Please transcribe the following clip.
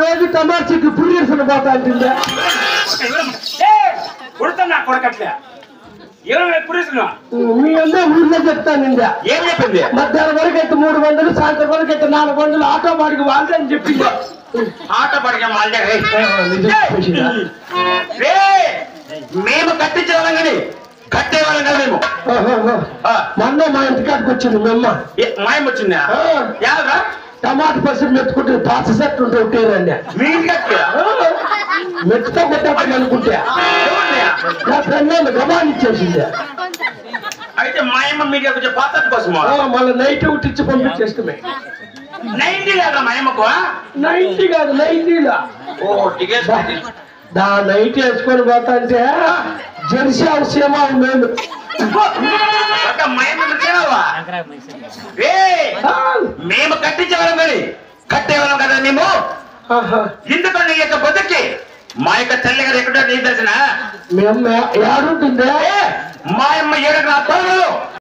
రోజు తమార్చికి పురిసిన పోతా అంటుందా కొడుతున్నా కొడకట్లే ఏమైనా పురిసిన మీ అందరూ ఊర్లో చెప్తానండి. ఏం చెప్పింది? మధ్యాహ్నం వరకు అయితే 300, సాయంత్రం వరకు అయితే 400 ఆటో బాడికి వాళ్ళే అని చెప్పింది. ఆటో బాడికి వాళ్ళే మేము కట్టించే వాళ్ళం కానీ కట్టేవాళ్ళం కదా మేము. మొన్న మా ఇంటికాడికి వచ్చింది మీ అమ్మ. మాయం వచ్చిందా? యావరా టమాటా పసుపు మెత్తుకుంటే పాత సెట్ ఉంటే ఒట్టేరండి. మీ ఇంటికి మెత్తుతో కొట్టేపని అనుకుంటే నా ఫ్రెండ్ గమానిచ్చేసింది. అయితే మాయమ్మ మీడియా కొంచెం పాత కోసమా మళ్ళీ నైట్ ఉట్టించి పంపించేస్తామే. 90 లేదా మాయమ్మకు? 90 కాదు 90లా. ఓ టికెట్ దా నైట్ వేసుకొని పోతా అంటే జెర్సీ అవసరమా ఉండేది. మేము కట్టించేవాళ్ళం కానీ కట్టేవాళ్ళం కదా మేము. ఎందుకంటే ఈ యొక్క బతుకి మా యొక్క తల్లి గారు ఎక్కడో తెలిసిన మేము ఏడుంటుందే